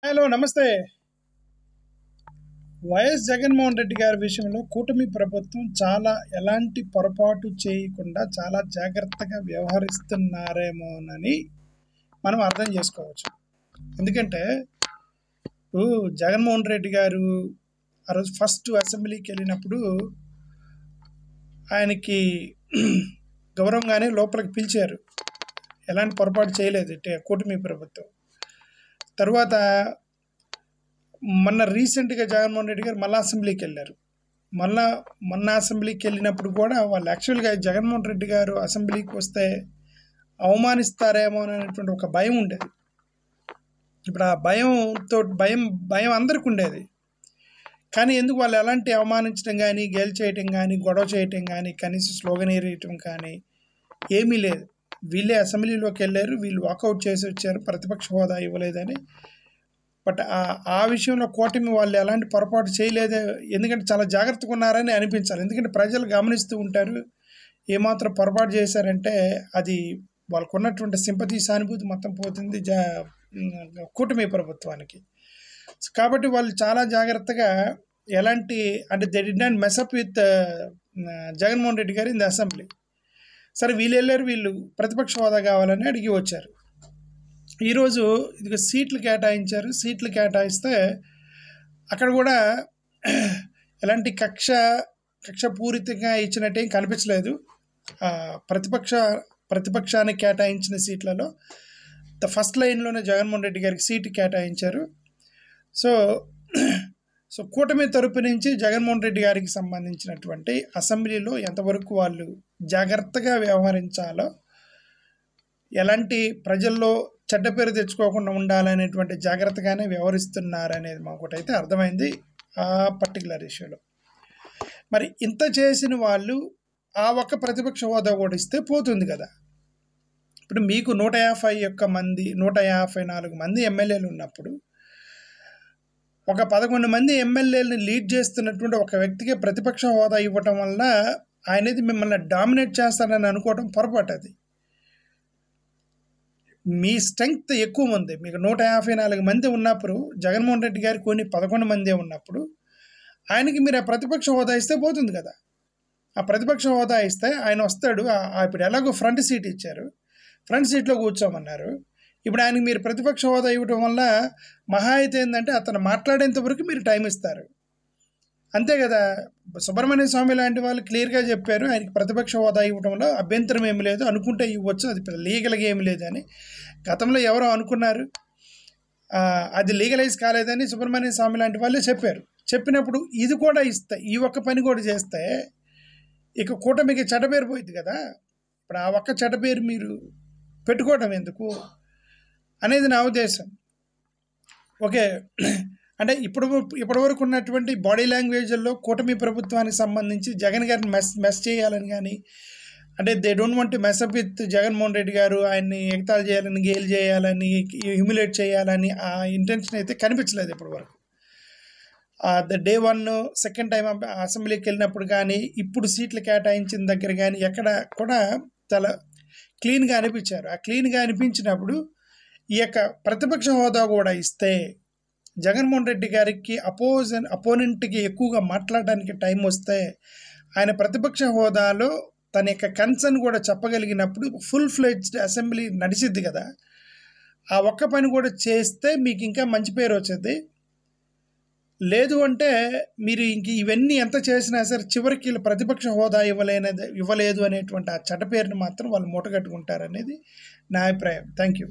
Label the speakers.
Speaker 1: Hello నమస్తే. YS Jaganmohan Reddy గారి విషయంలో కూటమి ప్రభుత్వం ఎలాంటి పొరపాటు చేయకుండా చాలా జాగ్రత్తగా వ్యవహరిస్తున్నారేమోనని మనం అర్థం చేసుకోవచ్చు. ఎందుకంటే ఇప్పుడు జగన్మోహన్ రెడ్డి గారు ఆ రోజు ఫస్ట్ అసెంబ్లీకి వెళ్ళినప్పుడు ఆయనకి గౌరవంగానే లోపలికి పిలిచారు. ఎలాంటి పొరపాటు చేయలేదు కూటమి ప్రభుత్వం. తర్వాత మొన్న రీసెంట్గా జగన్మోహన్ రెడ్డి గారు మళ్ళీ అసెంబ్లీకి వెళ్ళారు. మొన్న అసెంబ్లీకి వెళ్ళినప్పుడు కూడా వాళ్ళు యాక్చువల్గా జగన్మోహన్ రెడ్డి గారు అసెంబ్లీకి వస్తే అవమానిస్తారేమో అనేటువంటి ఒక భయం ఉండేది. ఇప్పుడు ఆ భయం అందరికి ఉండేది. కానీ ఎందుకు వాళ్ళు ఎలాంటి అవమానించడం కానీ, గేలి చేయటం కానీ, గొడవ చేయటం కానీ, కనీసం స్లోగన్ ఏరియటం కానీ ఏమీ లేదు. వీళ్ళే అసెంబ్లీలోకి వెళ్ళారు, వీళ్ళు వాకౌట్ చేసి వచ్చారు, ప్రతిపక్ష హోదా ఇవ్వలేదని. బట్ ఆ విషయంలో కూటమి వాళ్ళు ఎలాంటి పొరపాటు చేయలేదే, ఎందుకంటే చాలా జాగ్రత్తగా ఉన్నారని అనిపించాలి. ఎందుకంటే ప్రజలు గమనిస్తూ ఉంటారు. ఏమాత్రం పొరపాటు చేశారంటే అది వాళ్ళకు ఉన్నటువంటి సింపతి, సానుభూతి మొత్తం పోతుంది కూటమి ప్రభుత్వానికి. కాబట్టి వాళ్ళు చాలా జాగ్రత్తగా అంటే they did not mess up with Jaganmohan Reddy గారు ఇన్ ది అసెంబ్లీ. సరే వీళ్ళు వెళ్ళారు, వీళ్ళు ప్రతిపక్ష హోదా కావాలని అడిగి వచ్చారు. ఈరోజు ఇది సీట్లు కేటాయించారు. సీట్లు కేటాయిస్తే అక్కడ కూడా ఎలాంటి కక్షపూరితంగా ఇచ్చినట్టేం కనిపించలేదు. ప్రతిపక్షానికి కేటాయించిన సీట్లలో ఫస్ట్ లైన్లోనే జగన్మోహన్ రెడ్డి గారికి సీటు కేటాయించారు. సో కూటమి తరపు నుంచి జగన్మోహన్ రెడ్డి గారికి సంబంధించినటువంటి అసెంబ్లీలో ఎంతవరకు వాళ్ళు జాగ్రత్తగా వ్యవహరించాలో, ఎలాంటి ప్రజల్లో చెడ్డ పేరు తెచ్చుకోకుండా ఉండాలనేటువంటి జాగ్రత్తగానే వ్యవహరిస్తున్నారనేది మాకొకటైతే అర్థమైంది ఆ పర్టికులర్ ఇష్యూలో. మరి ఇంత చేసిన వాళ్ళు ఆ ఒక్క ప్రతిపక్ష హోదా కూడా ఇస్తే పోతుంది కదా. ఇప్పుడు మీకు 154 మంది ఎమ్మెల్యేలు ఉన్నప్పుడు ఒక 11 మంది ఎమ్మెల్యేలని లీడ్ చేస్తున్నటువంటి ఒక వ్యక్తికి ప్రతిపక్ష హోదా ఇవ్వటం వల్ల ఆయనది మిమ్మల్ని డామినేట్ చేస్తారని అనుకోవడం పొరపాటు. అది మీ స్ట్రెంగ్త్ ఎక్కువ ఉంది. మీకు 154 మంది ఉన్నప్పుడు, జగన్మోహన్ రెడ్డి గారికి కొన్ని 11 మందే ఉన్నప్పుడు ఆయనకి మీరు ఆ ప్రతిపక్ష హోదా ఇస్తే పోతుంది కదా. ఆ ప్రతిపక్ష హోదా ఇస్తే ఆయన వస్తాడు. ఇప్పుడు ఎలాగో ఫ్రంట్ సీట్ ఇచ్చారు, ఫ్రంట్ సీట్లో కూర్చోమన్నారు. ఇప్పుడు ఆయనకి మీరు ప్రతిపక్ష హోదా ఇవ్వడం వల్ల మహా అయితే ఏంటంటే అతను మాట్లాడేంత వరకు మీరు టైం ఇస్తారు, అంతే కదా. సుబ్రహ్మణ్య స్వామి లాంటి వాళ్ళు క్లియర్గా చెప్పారు, ఆయనకి ప్రతిపక్ష హోదా ఇవ్వడంలో అభ్యంతరం ఏమి లేదు, అనుకుంటే ఇవ్వచ్చు, అది లీగల్గా ఏమి లేదని. గతంలో ఎవరో అనుకున్నారు, అది లీగలైజ్ కాలేదని సుబ్రహ్మణ్య స్వామి లాంటి వాళ్ళే చెప్పారు. చెప్పినప్పుడు ఇది కూడా ఇస్తే, ఈ ఒక్క పని కూడా చేస్తే ఇక కూటమికి చెడ్డపేరు పోయింది కదా. ఇప్పుడు ఆ ఒక్క చెడ్డపేరు మీరు పెట్టుకోవడం ఎందుకు అనేది నా ఉద్దేశం. ఓకే, అంటే ఇప్పటి వరకు ఉన్నటువంటి బాడీ లాంగ్వేజ్లో కూటమి ప్రభుత్వానికి సంబంధించి జగన్ గారిని మెస్ చేయాలని కానీ, అంటే they don't want to mess up with Jaganmohan Reddy గారు, ఆయన్ని ఎగతాళి చేయాలని, గేల్ చేయాలని, హ్యూమిలేట్ చేయాలని ఆ ఇంటెన్షన్ అయితే కనిపించలేదు ఇప్పటి వరకు. డే 1 సెకండ్ టైం అసెంబ్లీకి వెళ్ళినప్పుడు కానీ, ఇప్పుడు సీట్లు కేటాయించిన దగ్గర కానీ ఎక్కడ కూడా చాలా క్లీన్గా అనిపించారు. ఆ క్లీన్గా అనిపించినప్పుడు ఈ యొక్క ప్రతిపక్ష హోదా కూడా ఇస్తే జగన్మోహన్ రెడ్డి గారికి అపోనెంట్కి ఎక్కువగా మాట్లాడడానికి టైం వస్తే, ఆయన ప్రతిపక్ష హోదాలో తన యొక్క కన్సర్న్ కూడా చెప్పగలిగినప్పుడు ఫుల్ ఫ్లెడ్జ్డ్ అసెంబ్లీ నడిచిద్ది కదా. ఆ ఒక్క పని కూడా చేస్తే మీకు ఇంకా మంచి పేరు వచ్చేది. లేదు అంటే మీరు ఇవన్నీ ఎంత చేసినా సరే చివరికి ప్రతిపక్ష హోదా ఇవ్వలేదు అనేటువంటి ఆ చెడ్డ పేరుని మాత్రం వాళ్ళు మూటగట్టుకుంటారనేది నా అభిప్రాయం. Thank you.